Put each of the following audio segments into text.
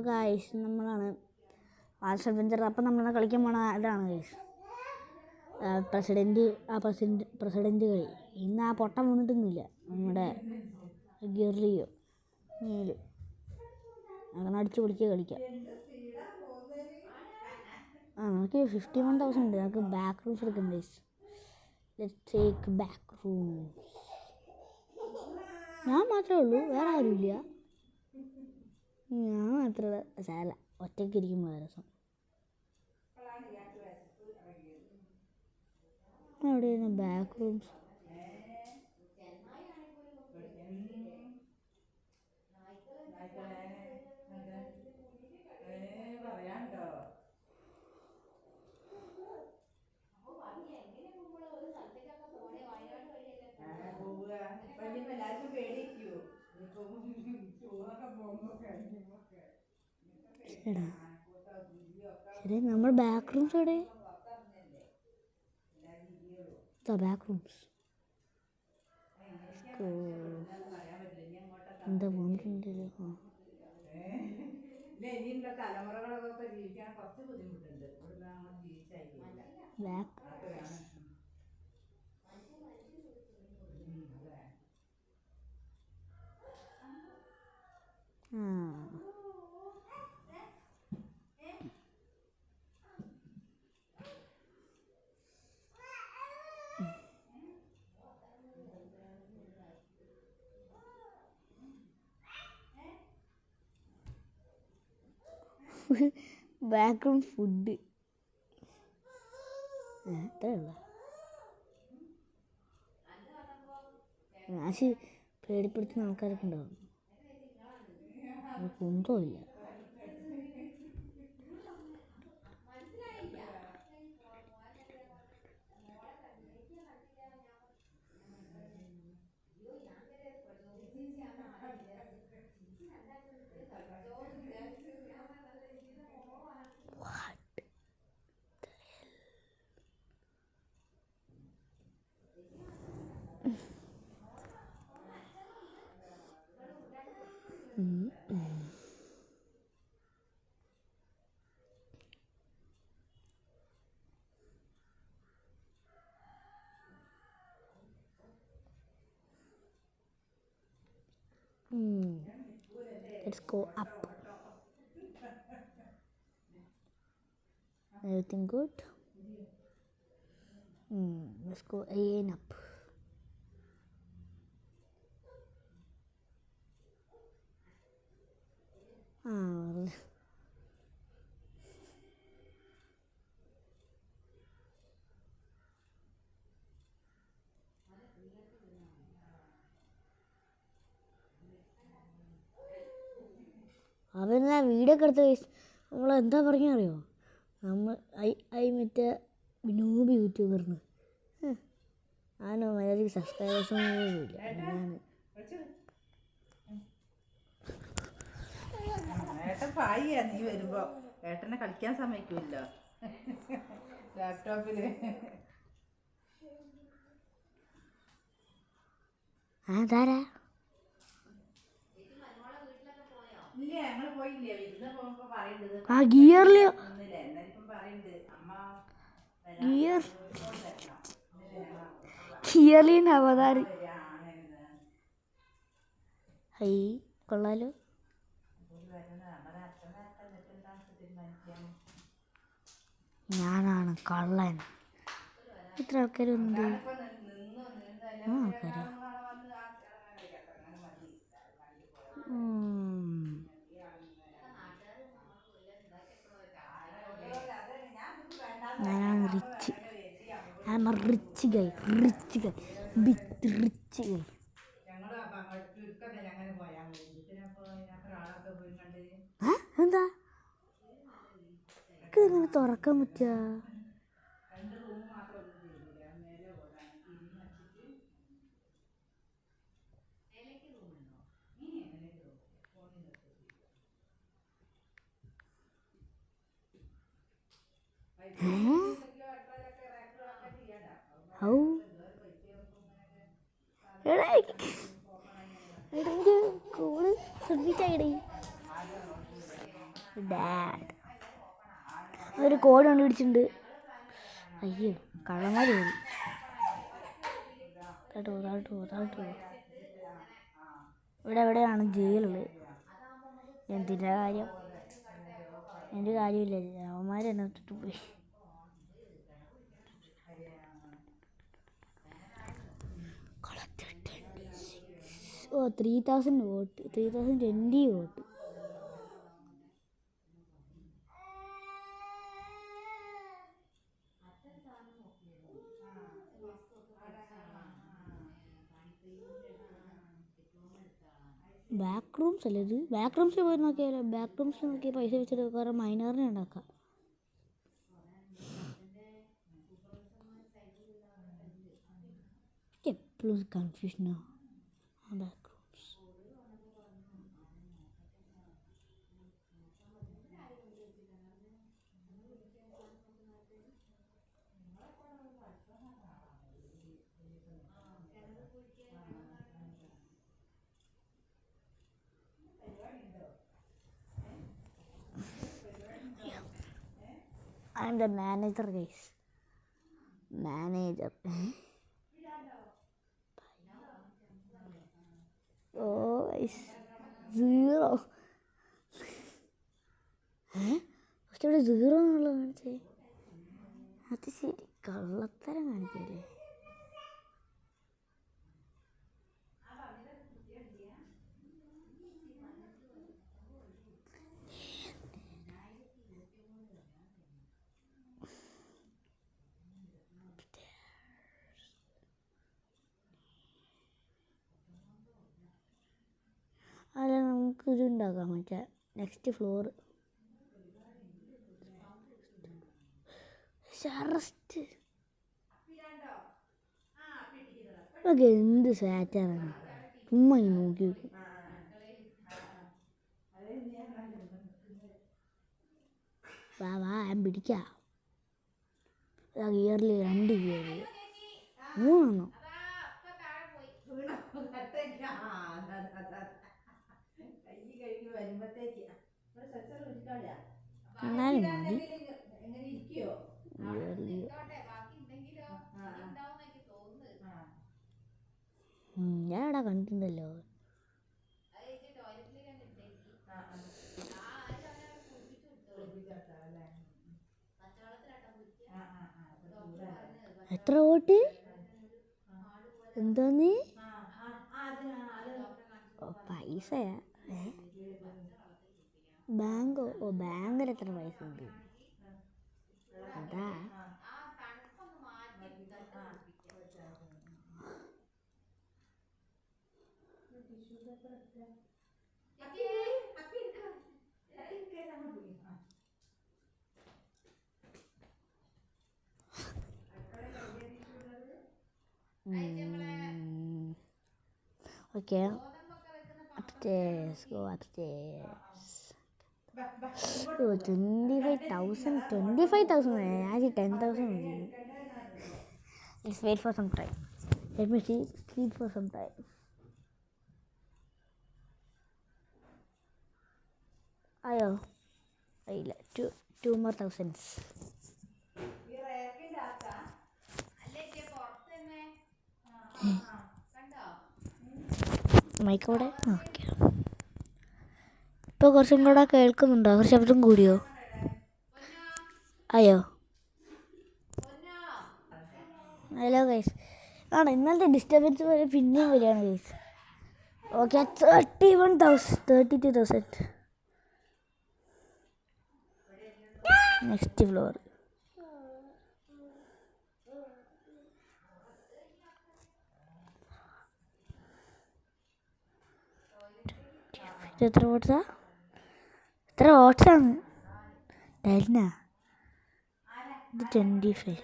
അപ്പോൾ ഗൈസ് നമ്മളാണ് arts adventure. അപ്പം നമ്മൾ കളിക്കാൻ പോണ ഇതാണ് ഗൈസ് പ്രസിഡൻറ്റ് കളി. ഇന്ന് ആ പൊട്ട വീണിട്ടൊന്നുമില്ല നമ്മുടെ ഗിർലിയോ നീല് അങ്ങനെ അടിച്ച് പൊളിച്ച് കളിക്കാം. നമുക്ക് 51,000 ഉണ്ട്. നമുക്ക് ബാക്ക് റൂംസ് എടുക്കാം guys. Let's take back rooms. ഞാൻ മാത്രമേ ഉള്ളൂ, വേറെ ആരുമില്ല. ഞാൻ മാത്രമേ സാല ഒറ്റയ്ക്ക് ഇരിക്കുമ്പോൾ രസം. എവിടെയായിരുന്നു ബാക്ക് റൂംസ്? ശരി, നമ്മൾ ബാക്ക് റൂംസ് എവിടെ? ബാക്ക് റൂംസ് എന്താ വന്നിട്ടുണ്ടല്ലോ. തലമുറകളൊക്കെ ജീവിക്കാൻ കുറച്ച് ബുദ്ധിമുട്ടുണ്ട്. ബാക്ക് ബാക്ക് റൂം ഫുഡ് അത്രയുള്ള ആശി പേടിപ്പെടുത്തുന്ന ആൾക്കാരൊക്കെ ഉണ്ടാവും. കുന്തോ ഇല്ല. Let's go up. Everything good? Let's go again up. അവരെന്നാ വീഡിയോ ഒക്കെ എടുത്ത് നമ്മൾ എന്താ പറഞ്ഞ അറിയോ? നമ്മൾ മറ്റേ നൂബ് യൂട്യൂബറിന് ആനോ മര്യാദയ്ക്ക് സബ്സ്ക്രൈബേഴ്സൊന്നും ഇല്ല. ഏട്ടൻ പായിയാ നീ വരുമ്പോ. ഏട്ടനെ കളിക്കാൻ സമ്മതിക്കൂല്ലോ ലാപ്ടോപ്പില്. അതാരാ? ഇല്ല, ഞങ്ങള് പോയില്ലേ. വിരുന്ന് പോകുമ്പോ പറയുന്നത് ആ ഗിയറില് ഗിയറിന് അവതാരം. ഹൈ കൊള്ളാലോ. ഞാനാണ് കള്ളൻ. ഇത്ര ആൾക്കാരുണ്ട്. ആൾക്കാരോ? ഞാനാണ് റിച്ച്. I am a rich guy. Big rich guy. എന്താ ഇങ്ങനെ തുറക്കാൻ പറ്റുക? കോള് ശ്രദ്ധിച്ചായിടേ. ഡാഡ് ഒരു കോഡ് കണ്ടുപിടിച്ചിട്ടുണ്ട്. അയ്യോ കള്ളന്മാർ പോയി. താട്ടോ ഇവിടെ എവിടെയാണ് ജയിലുള്ളത്? എന്തിൻ്റെ കാര്യം? എൻ്റെ കാര്യമില്ല, അവന്മാർ എന്നെ ഇട്ടിട്ട് പോയി. ഓ 3000 വോട്ട്, 3020 വോട്ട്. ബാക്ക് റൂംസ് അല്ലേ ഇത്? ബാക്ക് റൂംസിൽ പോയി നോക്കിയാലോ? ബാക്ക് റൂംസിൽ നോക്കി പൈസ വെച്ചിട്ട് കുറേ മൈനറിനെ ഉണ്ടാക്കാം. എപ്പോഴും കൺഫ്യൂഷനോ back rooms. I am the manager, guys. Manager. Oh, guys. 0. പക്ഷെ ഇവിടെ 0 എന്നുള്ളത് കാണിച്ചേ. അത് ശരി, കള്ളത്തരം കാണിക്കല്ലേ. അല്ല നമുക്കിത് ഉണ്ടാക്കാം, മറ്റേ നെക്സ്റ്റ് ഫ്ലോർ. അറസ്റ്റ് ഒക്കെ എന്ത് സാറ്റാറാണ്, ചുമ്മാ ഇങ്ങനെ നോക്കി നോക്കും. വാ ഞാൻ പിടിക്കാം. ഗിയറിൽ 2 ഗിയറിൽ 3 എന്നാലും മതി. ഞാൻ ഇവിടെ കണ്ടിട്ടുണ്ടല്ലോ. എത്ര വോട്ട്? എന്തോന്ന്? പൈസയാ? ബാങ്കോ? ഓ ബാങ്കിൽ എത്ര പൈസ ഉണ്ട്? അതാ okay. Upstairs, go upstairs. Oh, 25,000. 25,000. I 10,000. Let's wait for some time. Let me sleep for some time. Ayo. Ayla. Two more thousands. മൈക്കോടെ ഓക്കെ. ഇപ്പോൾ കുറച്ചും കൂടെ കേൾക്കുന്നുണ്ടോ? കുറച്ച് ശബ്ദം കൂടിയോ? അയ്യോ ഹലോ ഗൈസ്. ആണ് ഇന്നലത്തെ ഡിസ്റ്റർബൻസ് വരെ പിന്നെയും വരികയാണ് ഗൈസ്. ഓക്കെ 32,000. Next floor. എത്ര വോട്ട്സാ? എത്ര വോട്ട്സാണ്? 10. ഇത് 25.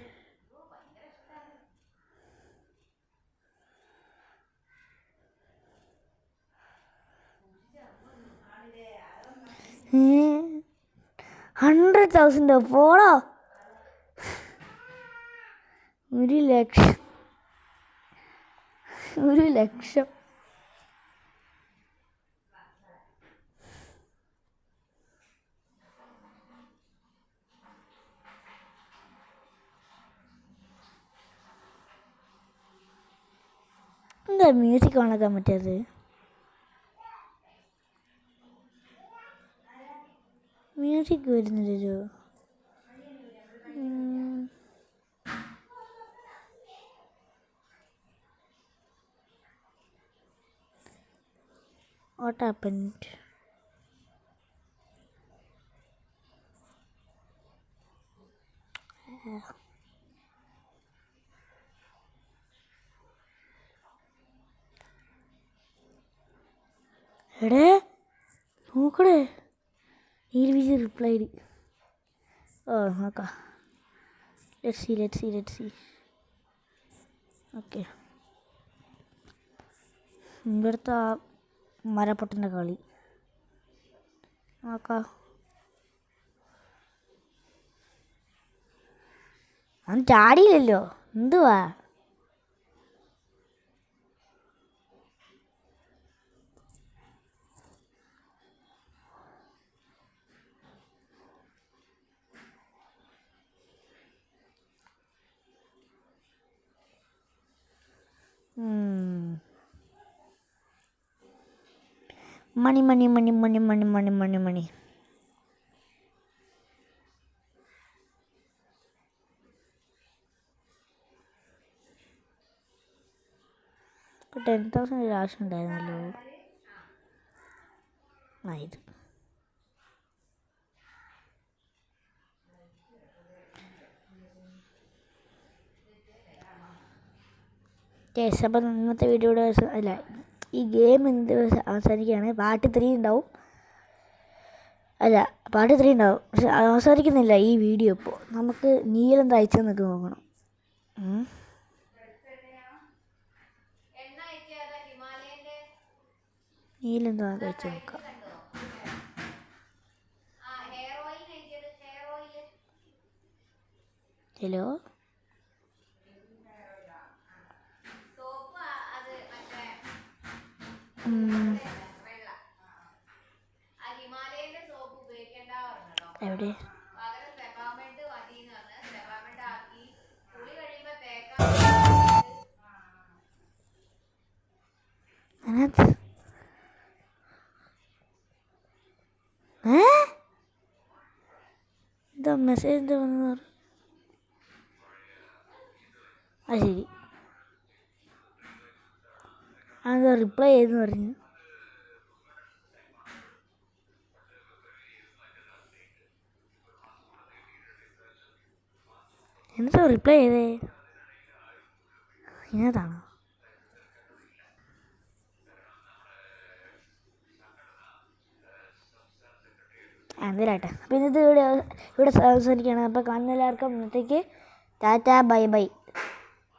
$100,000 പോടോ. 1,00,000. 1,00,000. എന്താ മ്യൂസിക് ഓണാക്കാൻ പറ്റാത്തത്? മ്യൂസിക് വരുന്നില്ലല്ലോ. What happened? എടേ നോക്കടേ, നീൽവിജി റിപ്ലൈഡ്. ഓ നോക്കാം. Let see. ഓക്കെ, ഇവിടുത്തെ ആ മരപ്പൊട്ടൻ്റെ കളി നോക്കാം. അവൻ ചാടിയില്ലല്ലോ, എന്തുവാ? മണി. ഇപ്പോൾ 10,000 ആവശ്യം ഉണ്ടായിരുന്നല്ലോ. ഇത് കേസ്. അപ്പം ഇന്നത്തെ വീഡിയോയുടെ അല്ല, ഈ ഗെയിം എന്ത് അവസാനിക്കുകയാണ്. പാർട്ട് 3 ഉണ്ടാവും. പക്ഷെ അവസാനിക്കുന്നില്ല ഈ വീഡിയോ. ഇപ്പോൾ നമുക്ക് നീലം തയ്ച്ചെന്നൊക്കെ നോക്കണം. നീലെന്താ തയ്ച്ച് നോക്കാം. ഹലോ, എവിടെ? അതിനകത്ത് എന്താ മെസ്സേജ് എന്താ വന്നു? ആ ശരി, അതെന്താ റിപ്ലൈ ചെയ്തെന്ന് പറഞ്ഞു. എന്താ റിപ്ലൈ ചെയ്തേ? ഇതിനകത്താണോ? എന്തിനാട്ടെ. അപ്പം ഇന്നത്തെ ഇവിടെ അവസാനിക്കുകയാണ്. അപ്പോൾ കാണുന്ന എല്ലാവർക്കും ഇന്നത്തേക്ക് ടാറ്റാ ബൈ.